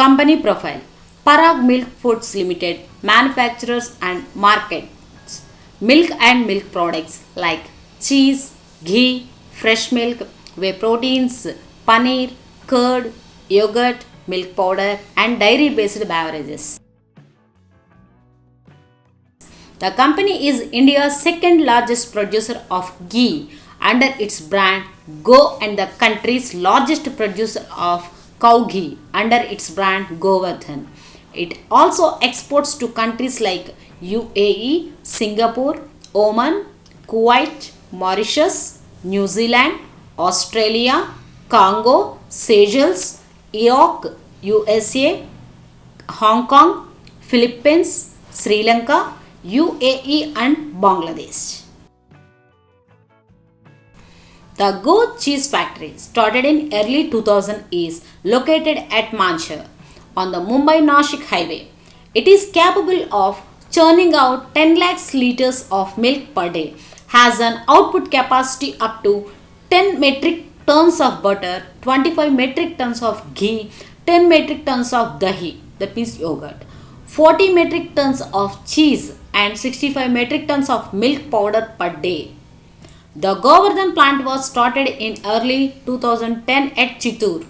Company profile: Parag Milk Foods Limited manufactures and markets milk and milk products like cheese, ghee, fresh milk, whey proteins, paneer, curd, yogurt, milk powder, and dairy based beverages. The company is India's second largest producer of ghee under its brand Go and the country's largest producer of cow ghee under its brand Govardhan. It also exports to countries like UAE, Singapore, Oman, Kuwait, Mauritius, New Zealand, Australia, Congo, Seychelles, Iraq, USA, Hong Kong, Philippines, Sri Lanka, UAE, and Bangladesh. The Go Cheese Factory, started in early 2000, is located at Manchar on the Mumbai-Nashik highway. It is capable of churning out 10 lakhs liters of milk per day, has an output capacity up to 10 metric tons of butter, 25 metric tons of ghee, 10 metric tons of dahi, that means yogurt, 40 metric tons of cheese, and 65 metric tons of milk powder per day. The Govardhan plant was started in early 2010 at Chittoor,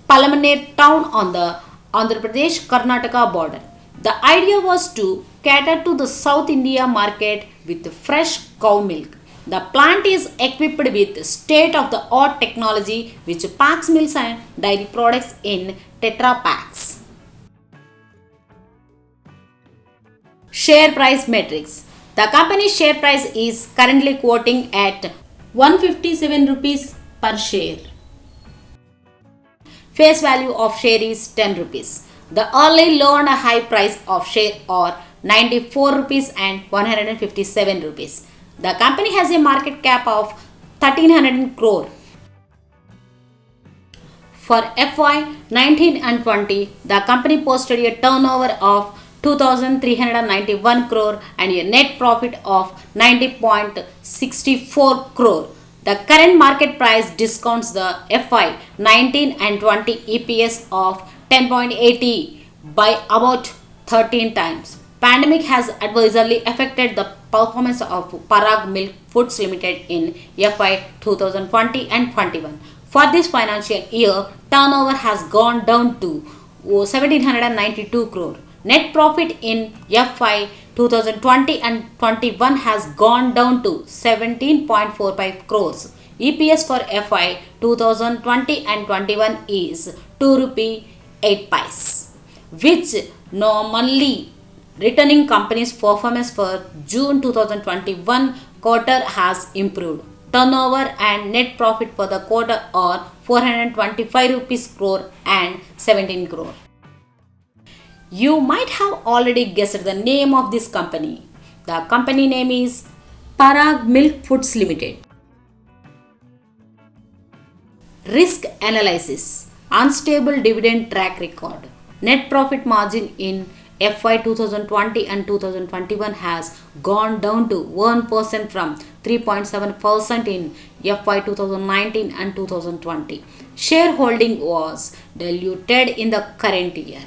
Palamaner town on the Andhra Pradesh-Karnataka border. The idea was to cater to the South India market with fresh cow milk. The plant is equipped with state-of-the-art technology which packs milk and dairy products in Tetra packs. Share price metrics. The company's share price is currently quoting at 157 rupees per share. Face value of share is 10 rupees. The early, low and high price of share are 94 rupees and 157 rupees. The company has a market cap of 1300 crore. For FY 19 and 20, the company posted a turnover of 2,391 crore and a net profit of 90.64 crore. The current market price discounts the FY 19 and 20 EPS of 10.80 by about 13 times. Pandemic has adversely affected the performance of Parag Milk Foods Limited in FY 2020 and 21. For this financial year, turnover has gone down to 1,792 crore. Net profit in FY 2020 and 21 has gone down to 17.45 crores. EPS for FY 2020 and 21 is 2 rupee 8 pice, which normally returning company's performance for June 2021 quarter has improved. Turnover and net profit for the quarter are 425 rupees crore and 17 crore. You might have already guessed the name of this company. The company name is Parag Milk Foods Limited. Risk analysis: unstable dividend track record. Net profit margin in FY 2020 and 2021 has gone down to 1% from 3.7% in FY 2019 and 2020. Shareholding was diluted in the current year.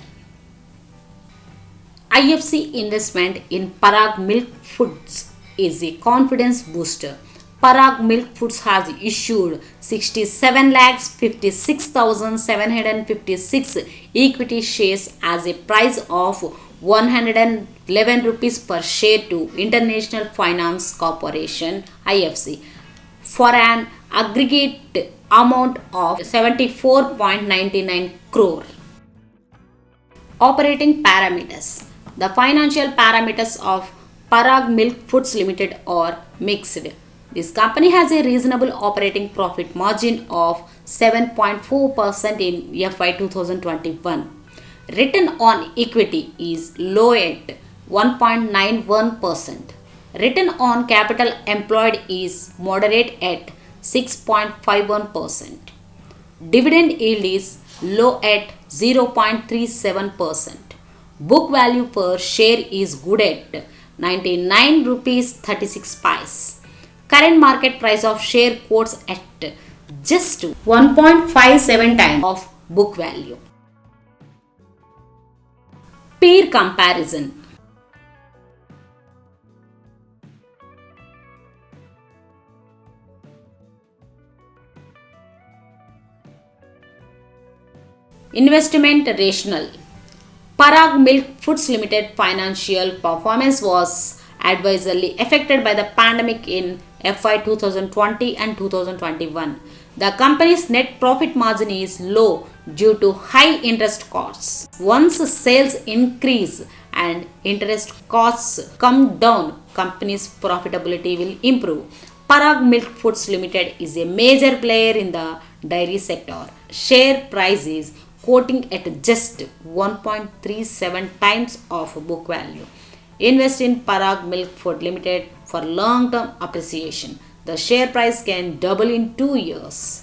IFC investment in Parag Milk Foods is a confidence booster. Parag Milk Foods has issued 67,56,756 equity shares as a price of 111 rupees per share to International Finance Corporation IFC for an aggregate amount of 74.99 crore. Operating parameters. The financial parameters of Parag Milk Foods Limited are mixed. This company has a reasonable operating profit margin of 7.4% in FY 2021. Return on equity is low at 1.91%. Return on capital employed is moderate at 6.51%. Dividend yield is low at 0.37%. Book value per share is good at 99 rupees 36 pice. Current market price of share quotes at just 1.57 times of book value. Peer comparison. Investment rationale. Parag Milk Foods Limited financial performance was adversely affected by the pandemic in FY 2020 and 2021. The company's net profit margin is low due to high interest costs. Once sales increase and interest costs come down, company's profitability will improve. Parag Milk Foods Limited is a major player in the dairy sector. Share price is quoting at just 1.37 times of book value. Invest in Parag Milk Food Limited for long-term appreciation. The share price can double in 2 years.